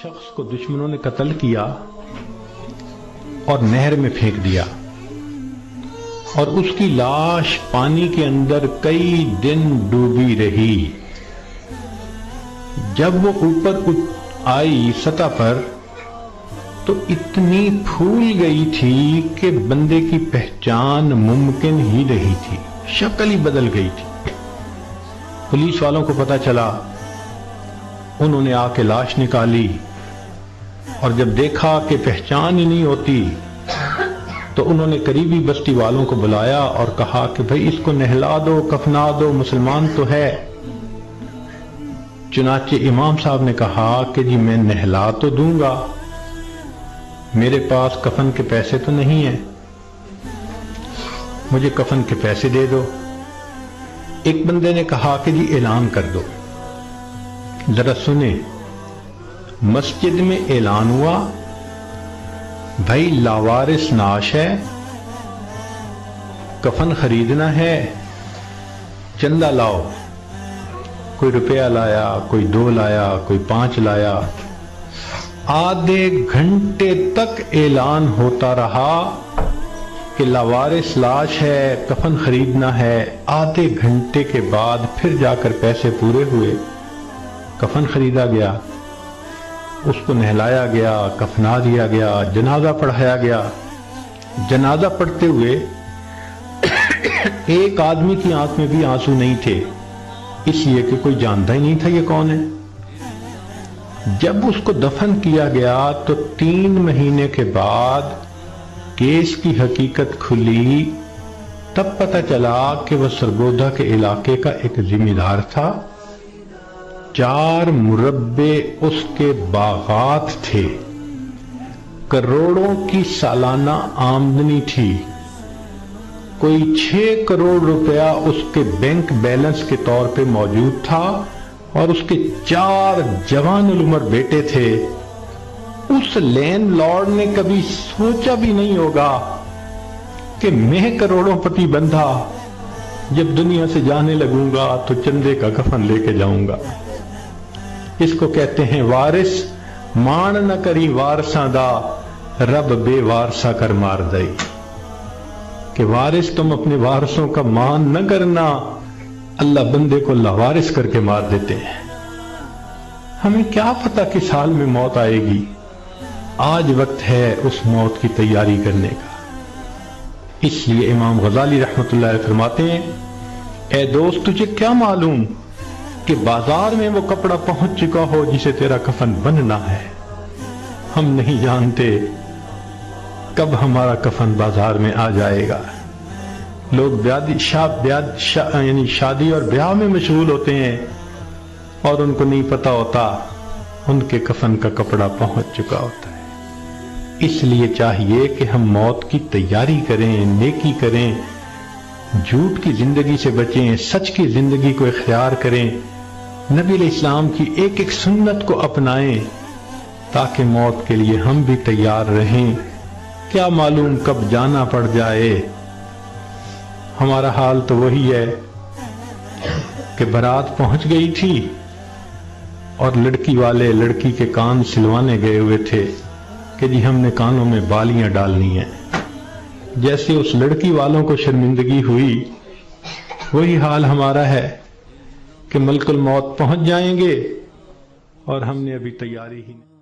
شخص کو دشمنوں نے قتل کیا اور نہر میں پھینک دیا اور اس کی لاش پانی کے اندر کئی دن ڈوبی رہی۔ جب وہ اوپر آئی سطح پر تو اتنی پھول گئی تھی کہ بندے کی پہچان ممکن ہی نہیں تھی، شکل ہی بدل گئی تھی۔ پولیس والوں کو پتہ چلا، انہوں نے آ کے لاش نکالی اور جب دیکھا کہ پہچان ہی نہیں ہوتی تو انہوں نے قریبی بستی والوں کو بلایا اور کہا کہ بھئی اس کو نہلا دو، کفنا دو، مسلمان تو ہے۔ چنانچہ امام صاحب نے کہا کہ جی میں نہلا تو دوں گا، میرے پاس کفن کے پیسے تو نہیں ہیں، مجھے کفن کے پیسے دے دو۔ ایک بندے نے کہا کہ جی اعلان کر دو۔ ذرا سنیں، مسجد میں اعلان ہوا، بھائی لاوارث نعش ہے، کفن خریدنا ہے، چندہ لاؤ۔ کوئی روپیہ لایا، کوئی 2 لایا، کوئی 5 لایا۔ آدھے گھنٹے تک اعلان ہوتا رہا کہ لاوارث لاش ہے، کفن خریدنا ہے۔ آدھے گھنٹے کے بعد پھر جا کر پیسے پورے ہوئے، کفن خریدا گیا، اس کو نہلایا گیا، کفنا دیا گیا، جنازہ پڑھایا گیا۔ جنازہ پڑھتے ہوئے ایک آدمی کی آنکھ میں بھی آنسو نہیں تھے، اس لیے کہ کوئی جانتا ہی نہیں تھا یہ کون ہے۔ جب اس کو دفن کیا گیا تو 3 مہینے کے بعد کیس کی حقیقت کھلی، تب پتہ چلا کہ وہ سرگودا کے علاقے کا ایک ذمہ دار تھا۔ 4 مربع اس کے باغات تھے، کروڑوں کی سالانہ آمدنی تھی، کوئی 6 کروڑ روپیہ اس کے بینک بیلنس کے طور پہ موجود تھا اور اس کے 4 جوان العمر بیٹے تھے۔ اس لینڈ لارڈ نے کبھی سوچا بھی نہیں ہوگا کہ میں کروڑوں پتی بندھا جب دنیا سے جانے لگوں گا تو چندے کا کفن لے کے جاؤں گا۔ اس کو کہتے ہیں وارث مان نہ کری وارثاں دا، رب بے وارثا کر مار دئی، کہ وارث تم اپنے وارثوں کا مان نہ کرنا، اللہ بندے کو لاوارث کر کے مار دیتے ہیں۔ ہمیں کیا پتہ کس حال میں موت آئے گی، آج وقت ہے اس موت کی تیاری کرنے کا۔ اس لیے امام غزالی رحمۃ اللہ علیہ فرماتے ہیں، اے دوست تجھے کیا معلوم کہ بازار میں وہ کپڑا پہنچ چکا ہو جسے تیرا کفن بننا ہے۔ ہم نہیں جانتے کب ہمارا کفن بازار میں آ جائے گا۔ لوگ یعنی شادی اور بیاہ میں مشغول ہوتے ہیں اور ان کو نہیں پتا ہوتا ان کے کفن کا کپڑا پہنچ چکا ہوتا ہے۔ اس لیے چاہیے کہ ہم موت کی تیاری کریں، نیکی کریں، جھوٹ کی زندگی سے بچیں، سچ کی زندگی کو اختیار کریں، نبی علیہ السلام کی ایک ایک سنت کو اپنائیں تاکہ موت کے لیے ہم بھی تیار رہیں۔ کیا معلوم کب جانا پڑ جائے۔ ہمارا حال تو وہی ہے کہ بارات پہنچ گئی تھی اور لڑکی والے لڑکی کے کان سلوانے گئے ہوئے تھے کہ جی ہم نے کانوں میں بالیاں ڈالنی ہیں۔ جیسے اس لڑکی والوں کو شرمندگی ہوئی، وہی حال ہمارا ہے کہ ملک الموت پہنچ جائیں گے اور ہم نے ابھی تیاری ہی نہیں۔